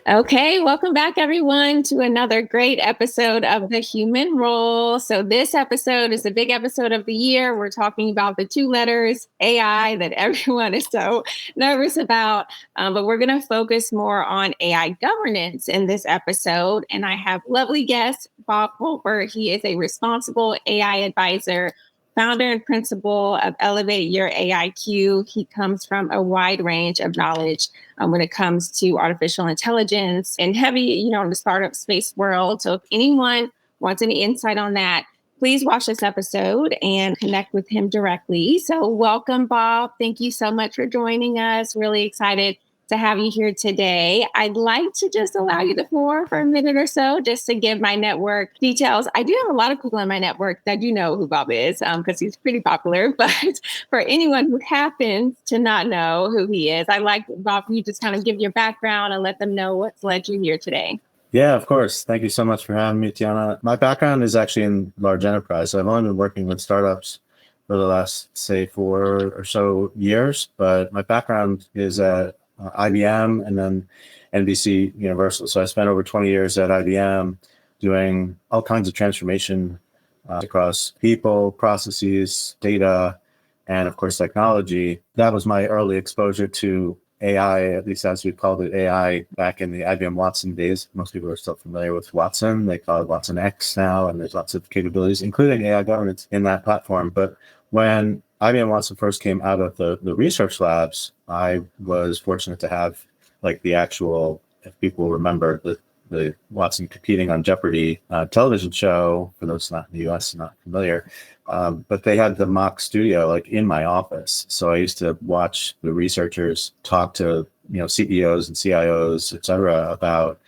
Okay, welcome back, everyone, to another great episode of The Human Role. So, this episode is the big episode of the year. We're talking about the two letters AI that everyone is so nervous about. But we're going to focus more on AI governance in this episode. And I have lovely guest, Bob Pulver. He is a responsible AI advisor, founder and principal of Elevate Your AIQ. He comes from a wide range of knowledge when it comes to artificial intelligence and heavy, in the startup space world. So if anyone wants any insight on that, please watch this episode and connect with him directly. So welcome, Bob. Thank you so much for joining us. Really excited to have you here today. I'd like to just allow you the floor for a minute or so just to give my network details. I do have a lot of people in my network that do know who Bob is because he's pretty popular. But for anyone who happens to not know who he is, I'd like, Bob, you just kind of give your background and let them know what's led you here today. Yeah, of course. Thank you so much for having me, Tiana. My background is actually in large enterprise. So I've only been working with startups for the last, say, 4 or so years. But my background is at IBM and then NBC Universal. So I spent over 20 years at IBM doing all kinds of transformation across people, processes, data, and of course, technology. That was my early exposure to AI, at least as we called it AI back in the IBM Watson days. Most people are still familiar with Watson. They call it Watson X now, and there's lots of capabilities, including AI governance in that platform. But when IBM Watson first came out of the research labs, I was fortunate to have like the actual, if people remember, the Watson competing on Jeopardy television show, for those not in the US, not familiar. But they had the mock studio like in my office. So I used to watch the researchers talk to, CEOs and CIOs, et cetera, about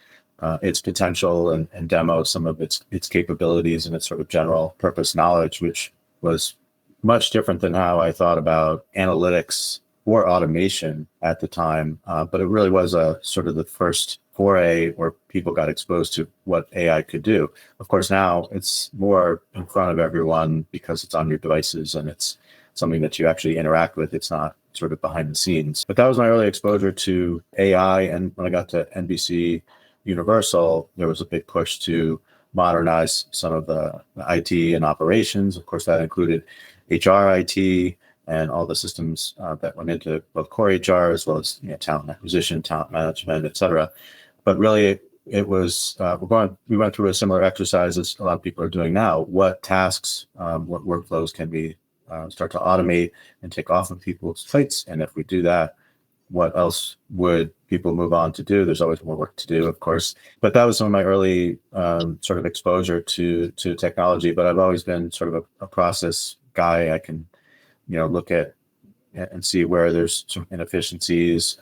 its potential and demo some of its capabilities and its sort of general purpose knowledge, which was much different than how I thought about analytics or automation at the time. But it really was a sort of the first foray where people got exposed to what AI could do. Of course, now it's more in front of everyone because it's on your devices and it's something that you actually interact with. It's not sort of behind the scenes. But that was my early exposure to AI. And when I got to NBC Universal, there was a big push to modernize some of the IT and operations. Of course, that included HR IT and all the systems that went into both core HR as well as talent acquisition, talent management, et cetera. But really, it was we went through a similar exercise as a lot of people are doing now. What tasks, what workflows can we start to automate and take off of people's plates? And if we do that, what else would people move on to do? There's always more work to do, of course. But that was some of my early sort of exposure to technology. But I've always been sort of a process guy. I can look at and see where there's some inefficiencies,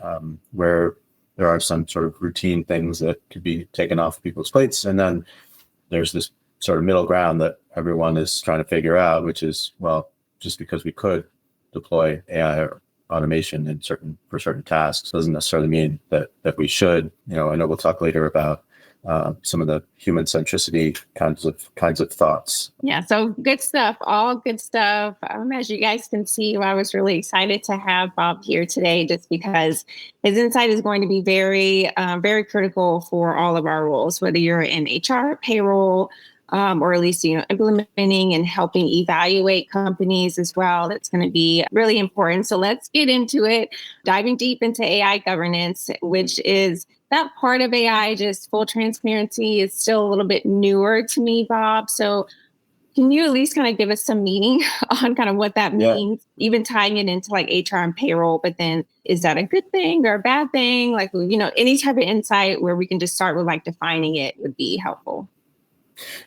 where there are some sort of routine things that could be taken off people's plates. And then there's this sort of middle ground that everyone is trying to figure out, which is, well, just because we could deploy AI or automation for certain tasks doesn't necessarily mean that we should. I know we'll talk later about some of the human centricity kinds of thoughts. Yeah, so good stuff, all good stuff. As you guys can see, I was really excited to have Bob here today just because his insight is going to be very critical for all of our roles, whether you're in HR, payroll, or at least, implementing and helping evaluate companies as well. That's going to be really important. So let's get into it, diving deep into AI governance, which is that part of AI, just full transparency, is still a little bit newer to me, Bob. So can you at least kind of give us some meaning on kind of what that means, even tying it into like HR and payroll, but then is that a good thing or a bad thing? Like, any type of insight where we can just start with like defining it would be helpful.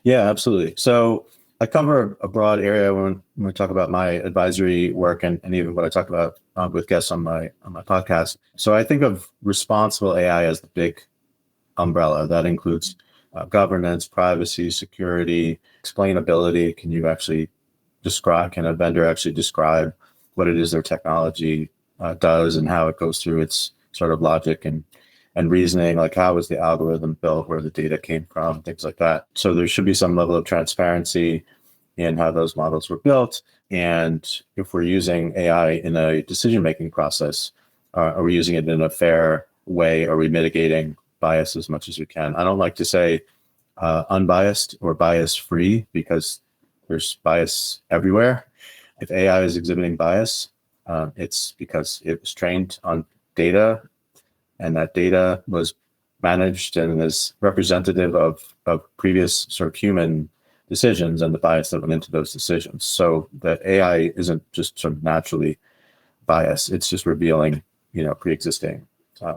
Yeah, absolutely. So I cover a broad area when we talk about my advisory work and even what I talk about with guests on my podcast. So I think of responsible AI as the big umbrella that includes governance, privacy, security, explainability. Can a vendor actually describe what it is their technology does and how it goes through its sort of logic and reasoning, like how was the algorithm built, where the data came from, things like that. So there should be some level of transparency in how those models were built. And if we're using AI in a decision-making process, are we using it in a fair way? Are we mitigating bias as much as we can. I don't like to say unbiased or bias free because there's bias everywhere. If AI is exhibiting bias, it's because it was trained on data, and that data was managed and is representative of previous sort of human decisions and the bias that went into those decisions. So that AI isn't just sort of naturally biased; it's just revealing, pre-existing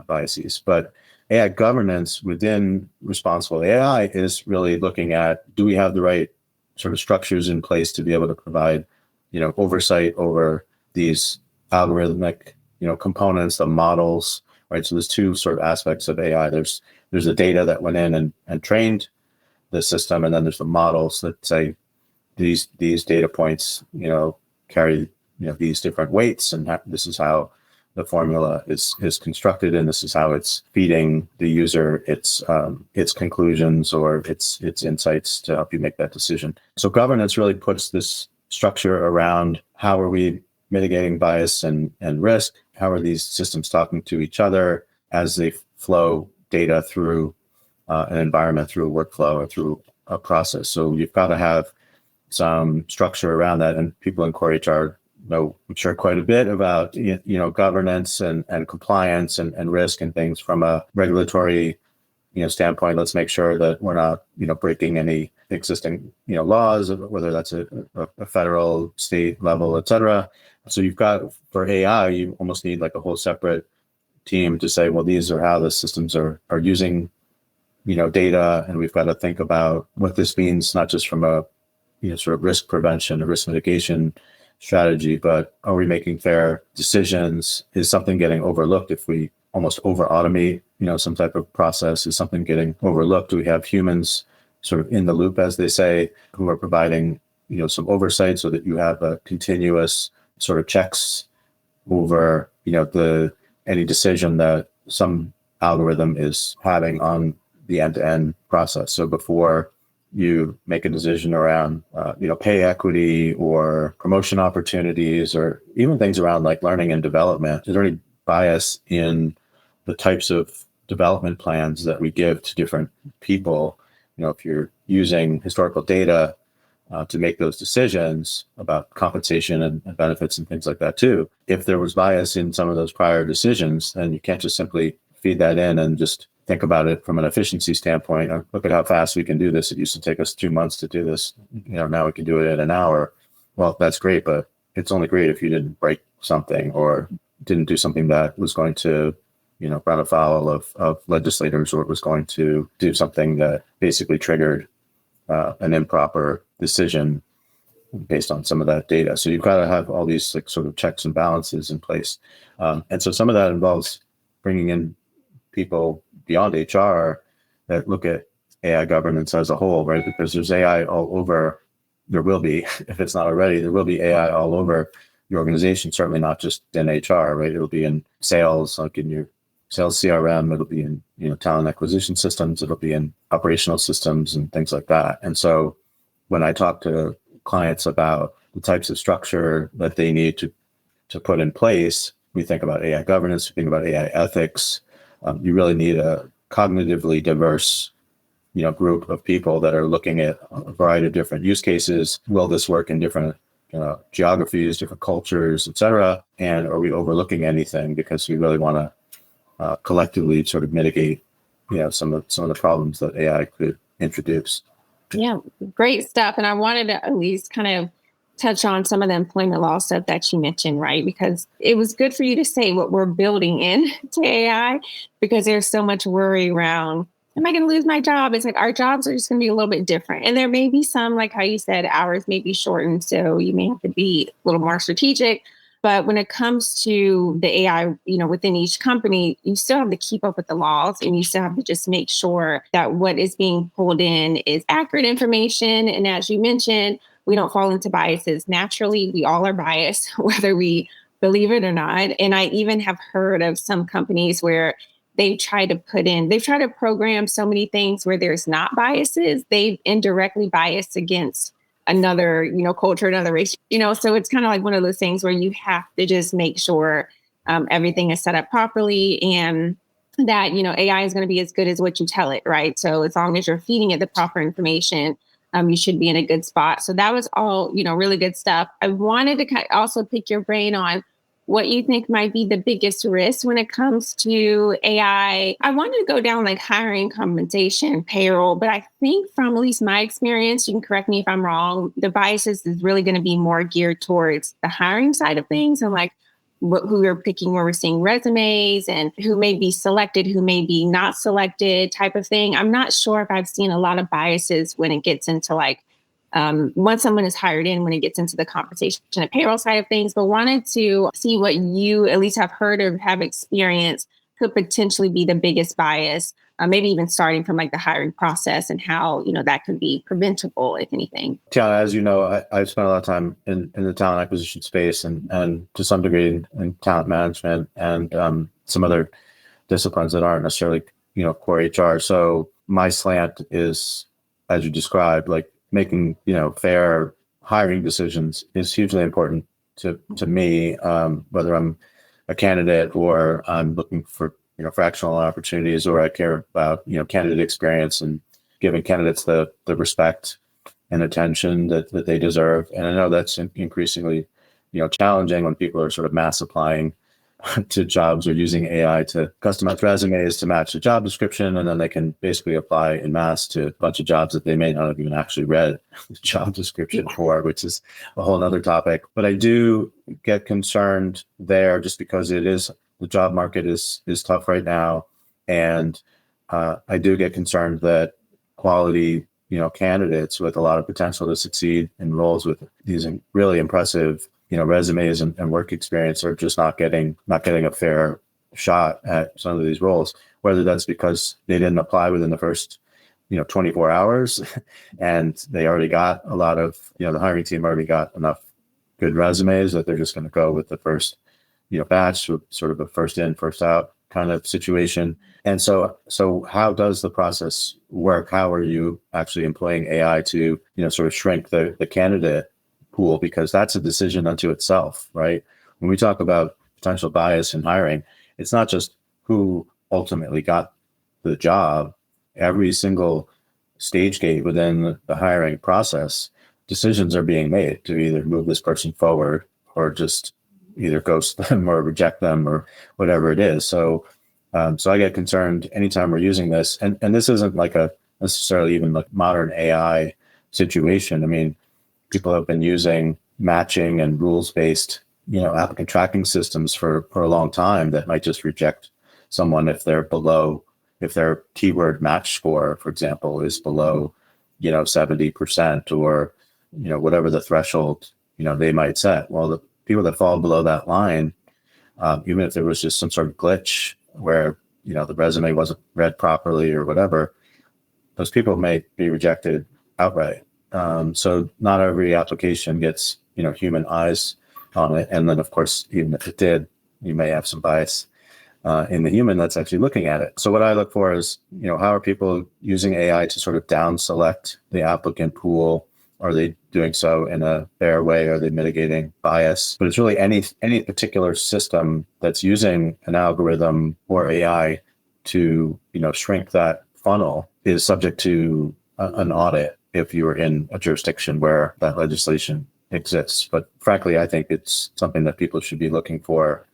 biases. But AI governance within responsible AI is really looking at, do we have the right sort of structures in place to be able to provide, oversight over these algorithmic, components, the models, right? So there's two sort of aspects of AI. There's the data that went in and trained the system, and then there's the models that say these data points, carry, these different weights, and this is how the formula is constructed, and this is how it's feeding the user its conclusions or its insights to help you make that decision. So governance really puts this structure around how are we mitigating bias and risk? How are these systems talking to each other as they flow data through an environment, through a workflow, or through a process? So you've got to have some structure around that, and people in core HR know, I'm sure, quite a bit about governance and compliance and risk and things from a regulatory standpoint. Let's make sure that we're not breaking any existing laws, whether that's a federal, state level, et cetera. So you've got, for AI, you almost need like a whole separate team to say, well, these are how the systems are using data, and we've got to think about what this means, not just from a sort of risk prevention or risk mitigation strategy, but are we making fair decisions? Is something getting overlooked if we almost over automate some type of process? Is something getting overlooked? Do we have humans sort of in the loop, as they say, who are providing some oversight so that you have a continuous sort of checks over any decision that some algorithm is having on the end-to-end process? So before you make a decision around pay equity or promotion opportunities, or even things around like learning and development, is there any bias in the types of development plans that we give to different people? If you're using historical data to make those decisions about compensation and benefits and things like that too, if there was bias in some of those prior decisions, then you can't just simply feed that in and just think about it from an efficiency standpoint. Look at how fast we can do this. It used to take us 2 months to do this. Now we can do it in an hour. Well, that's great, but it's only great if you didn't break something or didn't do something that was going to, run afoul of legislators, or it was going to do something that basically triggered an improper decision based on some of that data. So you've got to have all these like sort of checks and balances in place. And so some of that involves bringing in people beyond HR that look at AI governance as a whole, right? Because there's AI all over. There will be, if it's not already, there will be AI all over the organization, certainly not just in HR, right? It'll be in sales, like in your sales CRM, it'll be in, talent acquisition systems, it'll be in operational systems and things like that. And so when I talk to clients about the types of structure that they need to put in place, we think about AI governance, we think about AI ethics. You really need a cognitively diverse, group of people that are looking at a variety of different use cases. Will this work in different geographies, different cultures, et cetera? And are we overlooking anything? Because we really want to collectively sort of mitigate, some of the problems that AI could introduce. Yeah, great stuff. And I wanted to at least kind of touch on some of the employment law stuff that you mentioned, right? Because it was good for you to say what we're building in to AI, because there's so much worry around, am I going to lose my job? It's like our jobs are just going to be a little bit different. And there may be some, like how you said, hours may be shortened. So you may have to be a little more strategic. But when it comes to the AI, within each company, you still have to keep up with the laws, and you still have to just make sure that what is being pulled in is accurate information. And as you mentioned, we don't fall into biases. Naturally, we all are biased, whether we believe it or not. And I even have heard of some companies where they try to program so many things where there's not biases. They indirectly bias against another, culture, another race, so it's kind of like one of those things where you have to just make sure everything is set up properly. And that, AI is going to be as good as what you tell it, right? So as long as you're feeding it the proper information, you should be in a good spot. So that was all, really good stuff. I wanted to also pick your brain on what you think might be the biggest risk when it comes to AI. I wanted to go down like hiring, compensation, payroll, but I think from at least my experience, you can correct me if I'm wrong, the biases is really going to be more geared towards the hiring side of things and like who we're picking where we're seeing resumes and who may be selected, who may be not selected type of thing. I'm not sure if I've seen a lot of biases when it gets into like once someone is hired in, when it gets into the compensation and payroll side of things, but wanted to see what you at least have heard or have experienced could potentially be the biggest bias, maybe even starting from like the hiring process and how, that could be preventable, if anything. Tiana, as you know, I've spent a lot of time in the talent acquisition space and to some degree in talent management and some other disciplines that aren't necessarily, core HR. So my slant is, as you described, like making, fair hiring decisions is hugely important to me, whether I'm a candidate or I'm looking for, fractional opportunities, or I care about, candidate experience and giving candidates the respect and attention that they deserve. And I know that's increasingly, challenging when people are sort of mass applying to jobs or using AI to customize resumes to match the job description. And then they can basically apply in mass to a bunch of jobs that they may not have even actually read the job description for, which is a whole other topic. But I do get concerned there just because the job market is tough right now. And I do get concerned that quality, candidates with a lot of potential to succeed in roles with these really impressive, resumes and work experience are just not getting a fair shot at some of these roles, whether that's because they didn't apply within the first, 24 hours and they already got a lot of, the hiring team already got enough good resumes that they're just going to go with the first, batch, sort of a first in, first out kind of situation. And so how does the process work? How are you actually employing AI to, sort of shrink the candidate pool? Because that's a decision unto itself, right? When we talk about potential bias in hiring, it's not just who ultimately got the job. Every single stage gate within the hiring process, decisions are being made to either move this person forward or just either ghost them or reject them or whatever it is. So I get concerned anytime we're using this, and this isn't like a necessarily even like modern AI situation. I mean, people have been using matching and rules-based, applicant tracking systems for a long time that might just reject someone if their keyword match score, for example, is below, 70% or, whatever the threshold, they might set. Well, the people that fall below that line, even if there was just some sort of glitch where, the resume wasn't read properly or whatever, those people may be rejected outright. So not every application gets, human eyes on it. And then, of course, even if it did, you may have some bias in the human that's actually looking at it. So what I look for is, how are people using AI to sort of down select the applicant pool? Are they doing so in a fair way? Are they mitigating bias? But it's really any particular system that's using an algorithm or AI to, shrink that funnel is subject to an audit if you are in a jurisdiction where that legislation exists. But frankly, I think it's something that people should be looking for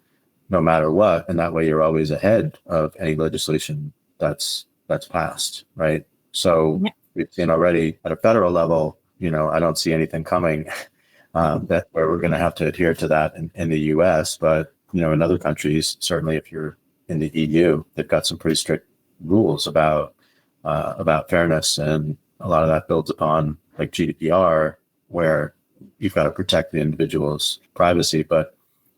no matter what. And that way you're always ahead of any legislation that's passed, right? So we've seen already at a federal level, I don't see anything coming that where we're going to have to adhere to that in the US. But, in other countries, certainly if you're in the EU, they've got some pretty strict rules about fairness. And a lot of that builds upon like GDPR, where you've got to protect the individual's privacy. But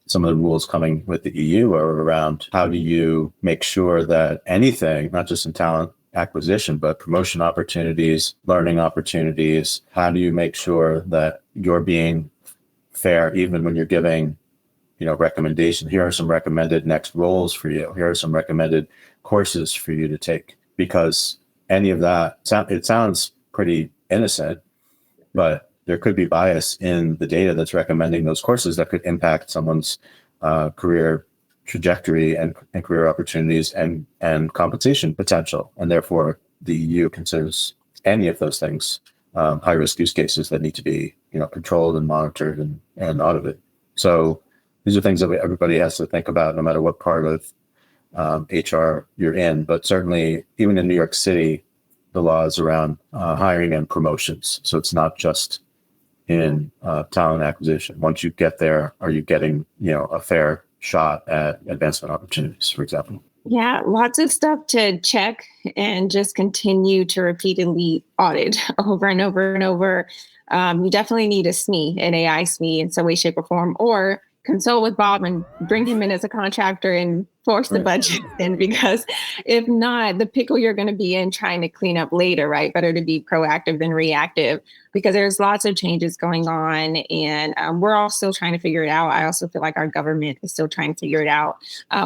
some of the rules coming with the EU are around how do you make sure that anything, not just in talent acquisition, but promotion opportunities, learning opportunities, how do you make sure that you're being fair even when you're giving, recommendations? Here are some recommended next roles for you. Here are some recommended courses for you to take. Because any of that, it sounds pretty innocent, but there could be bias in the data that's recommending those courses that could impact someone's career trajectory and career opportunities and compensation potential. And therefore, the EU considers any of those things high risk use cases that need to be controlled and monitored and audited. So these are things that everybody has to think about, no matter what part of HR you're in. But certainly, even in New York City, the laws around hiring and promotions. So it's not just in talent acquisition. Once you get there, are you getting a fair shot at advancement opportunities, for example? Yeah, lots of stuff to check and just continue to repeatedly audit over and over and over. You definitely need a SME, an AI SME in some way, shape, or form, or consult with Bob and bring him in as a contractor and force the Right. budget in, because if not, the pickle you're going to be in trying to clean up later, right? Better to be proactive than reactive, because there's lots of changes going on, and we're all still trying to figure it out. I also feel like our government is still trying to figure it out,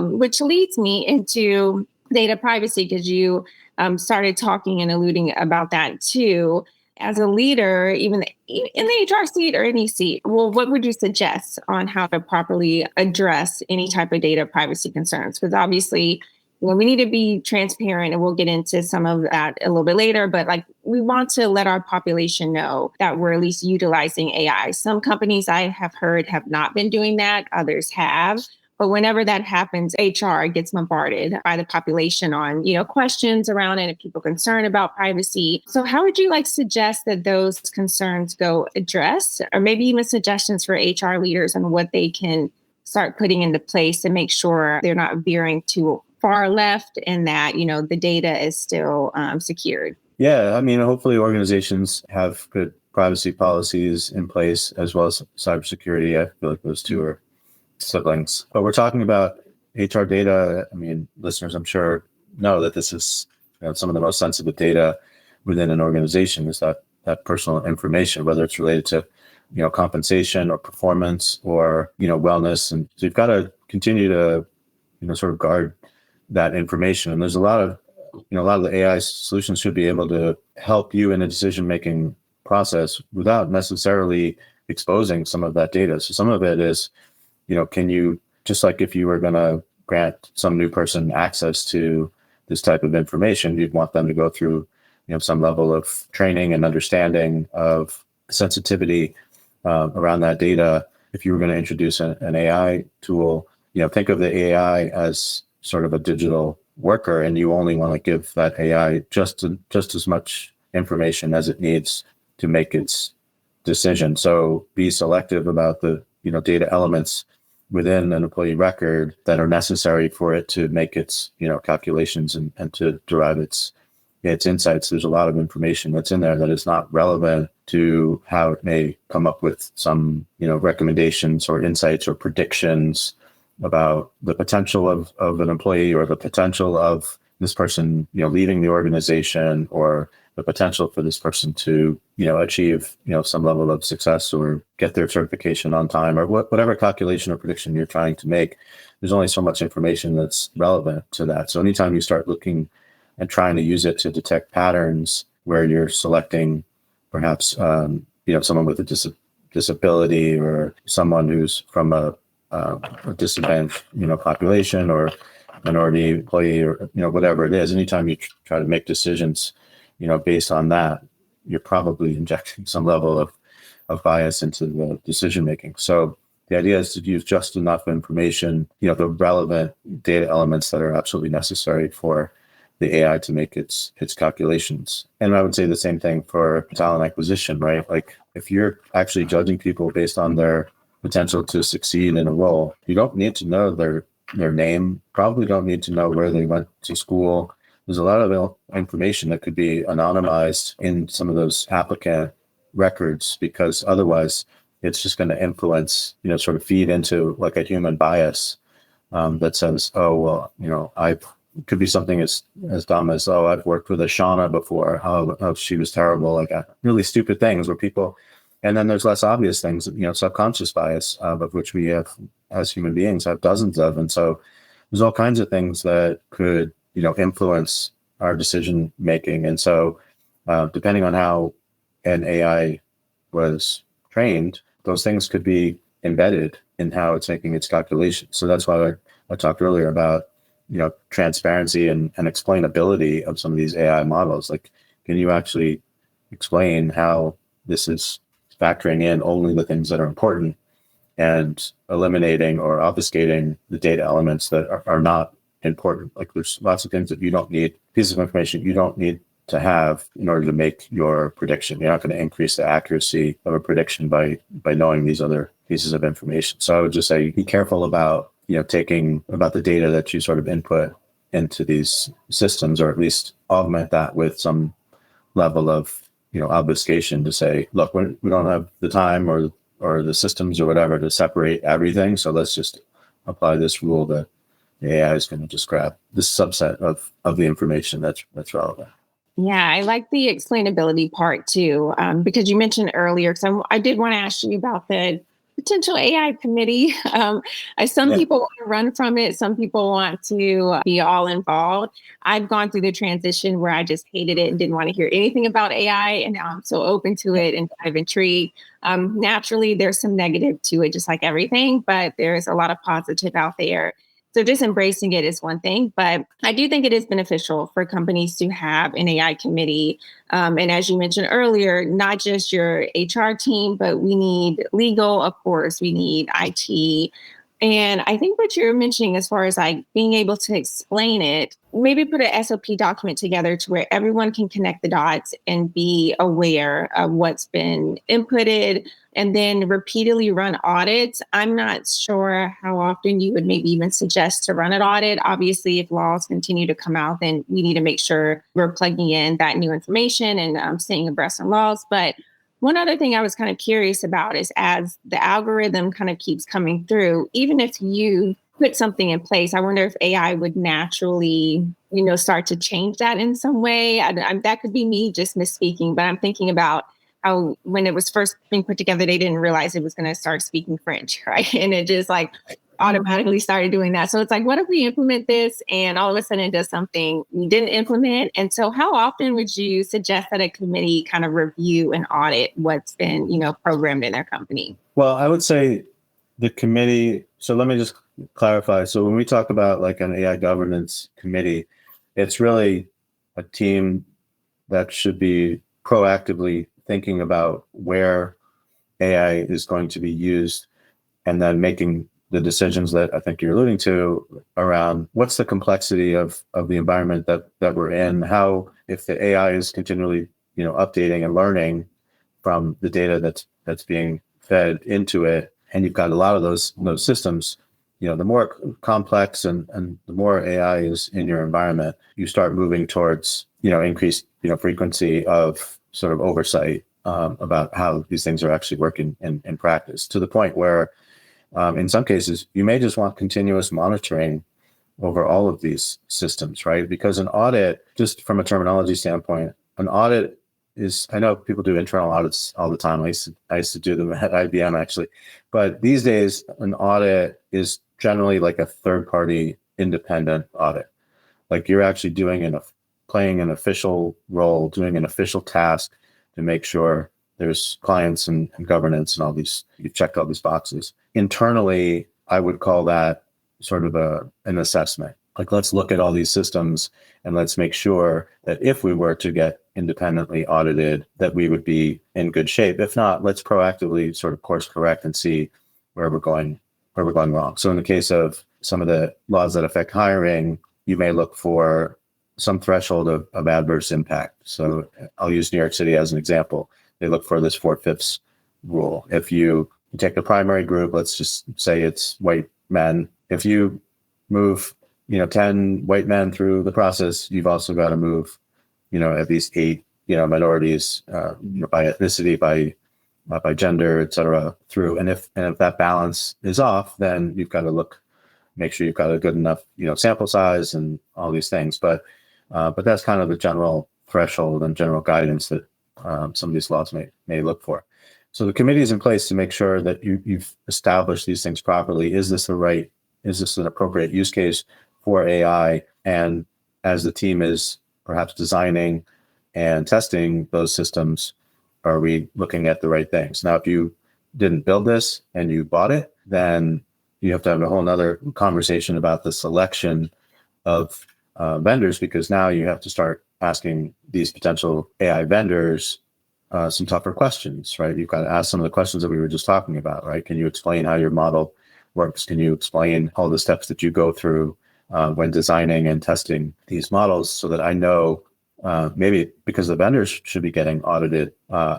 which leads me into data privacy, because you started talking and alluding about that too. As a leader, even in the HR seat or any seat, well, what would you suggest on how to properly address any type of data privacy concerns? Because obviously, we need to be transparent, and we'll get into some of that a little bit later. But like, we want to let our population know that we're at least utilizing AI. Some companies I have heard have not been doing that; others have. But whenever that happens, HR gets bombarded by the population on, questions around it and people concerned about privacy. So how would you suggest that those concerns go addressed, or maybe even suggestions for HR leaders on what they can start putting into place to make sure they're not veering too far left, and that, the data is still secured? Yeah, I mean, hopefully organizations have good privacy policies in place, as well as cybersecurity. I feel like those two are siblings. But we're talking about HR data. I mean, listeners, I'm sure, know that this is some of the most sensitive data within an organization, is that personal information, whether it's related to compensation or performance or wellness. And so you've got to continue to sort of guard that information. And there's a lot of the AI solutions should be able to help you in a decision making process without necessarily exposing some of that data. So some of it is, can you, just like if you were going to grant some new person access to this type of information, you'd want them to go through, some level of training and understanding of sensitivity around that data. If you were going to introduce an AI tool, think of the AI as sort of a digital worker, and you only want to give that AI just as much information as it needs to make its decision. So be selective about the data elements within an employee record that are necessary for it to make its calculations and to derive its insights. There's a lot of information that's in there that is not relevant to how it may come up with some recommendations or insights or predictions about the potential of an employee, or the potential of this person leaving the organization, or the potential for this person to achieve some level of success or get their certification on time, or whatever calculation or prediction you're trying to make. There's only so much information that's relevant to that. So anytime you start looking and trying to use it to detect patterns where you're selecting perhaps someone with a disability, or someone who's from a disadvantaged population, or minority employee, or whatever it is, anytime you try to make decisions based on that, you're probably injecting some level of bias into the decision making. So the idea is to use just enough information, the relevant data elements that are absolutely necessary for the AI to make its calculations. And I would say the same thing for talent acquisition, right? Like, if you're actually judging people based on their potential to succeed in a role, you don't need to know their name, probably don't need to know where they went to school. There's a lot of information that could be anonymized in some of those applicant records, because otherwise it's just going to influence, sort of feed into like a human bias that says, oh, well, could be something as dumb as, oh, I've worked with a Shauna before. Oh, she was terrible. Like really stupid things where people, and then there's less obvious things, subconscious bias, of which we have, as human beings, have dozens of. And so there's all kinds of things that could, influence our decision making. And so depending on how an AI was trained, those things could be embedded in how it's making its calculations. So that's why I talked earlier about, transparency and explainability of some of these AI models. Like, can you actually explain how this is factoring in only the things that are important and eliminating or obfuscating the data elements that are not important? Like, there's lots of things that you don't need, pieces of information you don't need to have in order to make your prediction. You're not going to increase the accuracy of a prediction by knowing these other pieces of information. So I would just say be careful about, taking about the data that you sort of input into these systems, or at least augment that with some level of, obfuscation to say, look, we don't have the time or the systems or whatever to separate everything. So let's just apply this rule that the AI is going to just grab this subset of the information that's relevant. Yeah, I like the explainability part too, because you mentioned earlier, because I did want to ask you about the potential AI committee. Some Yeah. people want to run from it, some people want to be all involved. I've gone through the transition where I just hated it and didn't want to hear anything about AI, and now I'm so open to it and kind of intrigued. Naturally, there's some negative to it, just like everything, but there's a lot of positive out there. So just embracing it is one thing, but I do think it is beneficial for companies to have an AI committee. And as you mentioned earlier, not just your HR team, but we need legal, of course, we need IT. And I think what you're mentioning as far as like being able to explain it, maybe put an SOP document together to where everyone can connect the dots and be aware of what's been inputted, and then repeatedly run audits. I'm not sure how often you would maybe even suggest to run an audit. Obviously, if laws continue to come out, then we need to make sure we're plugging in that new information and staying abreast on laws. But one other thing I was kind of curious about is as the algorithm kind of keeps coming through, even if you put something in place, I wonder if AI would naturally, start to change that in some way. That could be me just misspeaking, but I'm thinking about how when it was first being put together, they didn't realize it was going to start speaking French, right? And it just like automatically started doing that. So it's like, what if we implement this and all of a sudden it does something we didn't implement? And so how often would you suggest that a committee kind of review and audit what's been, programmed in their company? Well, I would say the committee. So let me just clarify. So when we talk about like an AI governance committee, it's really a team that should be proactively thinking about where AI is going to be used, and then making the decisions that I think you're alluding to around what's the complexity of the environment that we're in, how, if the AI is continually, updating and learning from the data that's being fed into it, and you've got a lot of those systems, the more complex and the more AI is in your environment, you start moving towards, increased, frequency of sort of oversight about how these things are actually working in practice, to the point where in some cases you may just want continuous monitoring over all of these systems, right? Because an audit, just from a terminology standpoint, an audit is, I know people do internal audits all the time. I used to do them at IBM actually, but these days an audit is generally like a third party independent audit. Like you're actually playing an official role, doing an official task to make sure there's clients and governance and all these, you've checked all these boxes. Internally, I would call that sort of an assessment. Like, let's look at all these systems and let's make sure that if we were to get independently audited, that we would be in good shape. If not, let's proactively sort of course correct and see where we're going wrong. So in the case of some of the laws that affect hiring, you may look for some threshold of adverse impact. So I'll use New York City as an example. They look for this 4/5 rule. If you take the primary group, let's just say it's white men. If you move, 10 white men through the process, you've also got to move, at least 8, minorities, by ethnicity, by gender, et cetera, through. And if that balance is off, then you've got to make sure you've got a good enough, sample size and all these things. But that's kind of the general threshold and general guidance that some of these laws may look for. So the committee is in place to make sure that you've established these things properly. Is this an appropriate use case for AI? And as the team is perhaps designing and testing those systems, are we looking at the right things? Now, if you didn't build this and you bought it, then you have to have a whole nother conversation about the selection of vendors, because now you have to start asking these potential AI vendors some tougher questions, right? You've got to ask some of the questions that we were just talking about, right? Can you explain how your model works? Can you explain all the steps that you go through when designing and testing these models, so that I know maybe because the vendors should be getting audited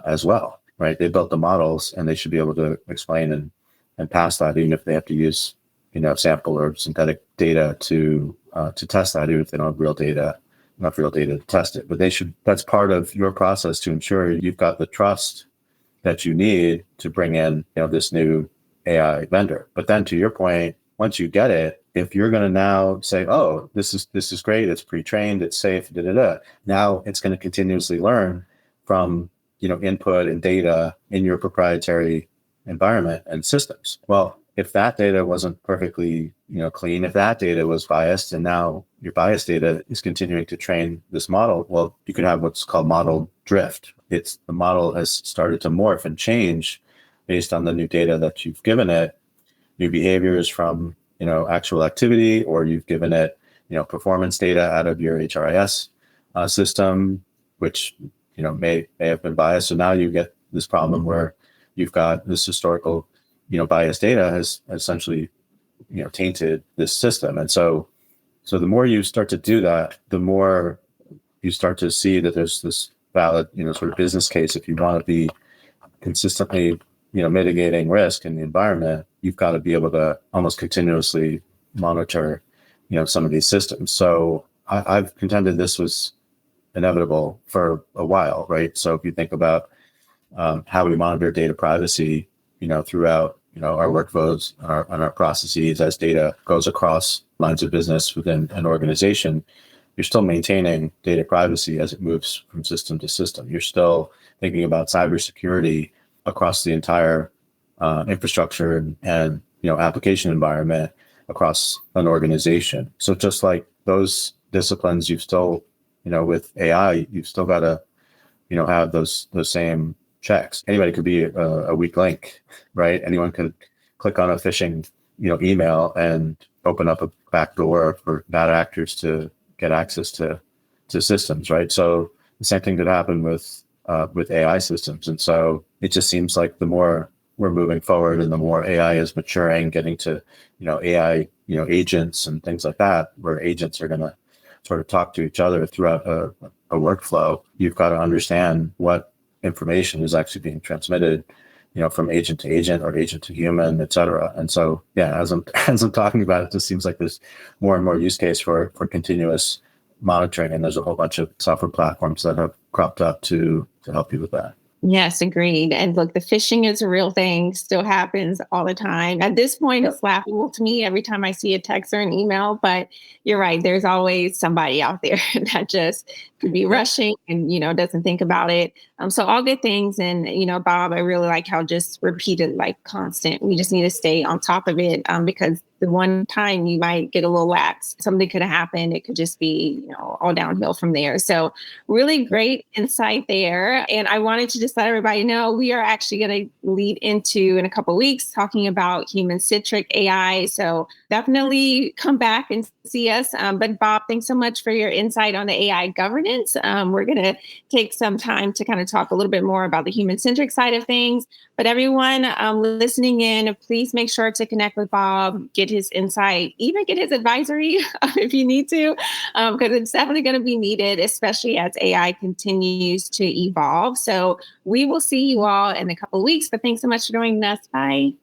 as well, right? They built the models and they should be able to explain and pass that, even if they have to use, sample or synthetic data to test that, even if they don't have real data, enough real data to test it. But that's part of your process to ensure you've got the trust that you need to bring in, this new AI vendor. But then, to your point, once you get it, if you're going to now say, oh, this is great, it's pre-trained, it's safe, now it's going to continuously learn from, input and data in your proprietary environment and systems. Well, if that data wasn't perfectly, clean, if that data was biased, and now your biased data is continuing to train this model, well, you can have what's called model drift. The model has started to morph and change based on the new data that you've given it, new behaviors from, actual activity, or you've given it, performance data out of your HRIS system, which, may have been biased. So now you get this problem where you've got this historical, biased data has essentially, tainted this system. And so the more you start to do that, the more you start to see that there's this valid, sort of business case. If you want to be consistently, mitigating risk in the environment, you've got to be able to almost continuously monitor, some of these systems. So I've contended this was inevitable for a while, right? So if you think about how we monitor data privacy, throughout, our workflows and our processes, as data goes across lines of business within an organization, you're still maintaining data privacy as it moves from system to system. You're still thinking about cybersecurity across the entire infrastructure and application environment across an organization. So just like those disciplines, you've still, with AI, you've still got to, have those same checks. Anybody could be a weak link, right? Anyone could click on a phishing, email and open up a back door for bad actors to get access to systems, right? So the same thing could happen with AI systems. And so it just seems like the more we're moving forward and the more AI is maturing, getting to, AI, agents and things like that, where agents are going to sort of talk to each other throughout a workflow, you've got to understand what information is actually being transmitted, from agent to agent or agent to human, et cetera. And so, yeah, as I'm talking about it, it just seems like there's more and more use case for continuous monitoring. And there's a whole bunch of software platforms that have cropped up to help you with that. Yes, agreed. And look, the phishing is a real thing, still happens all the time. At this point, it's laughable to me every time I see a text or an email, but you're right. There's always somebody out there that just could be rushing and, doesn't think about it. So all good things. And, Bob, I really like how just repeated, like constant. We just need to stay on top of it because the one time you might get a little lax, something could have happened. It could just be, all downhill from there. So really great insight there. And I wanted to just let everybody know we are actually going to lead into in a couple of weeks talking about human centric AI. So definitely come back and see us. But Bob, thanks so much for your insight on the AI governance. We're going to take some time to kind of talk a little bit more about the human centric side of things. But everyone listening in, please make sure to connect with Bob, get his insight, even get his advisory if you need to, because it's definitely going to be needed, especially as AI continues to evolve. So we will see you all in a couple of weeks. But thanks so much for joining us. Bye.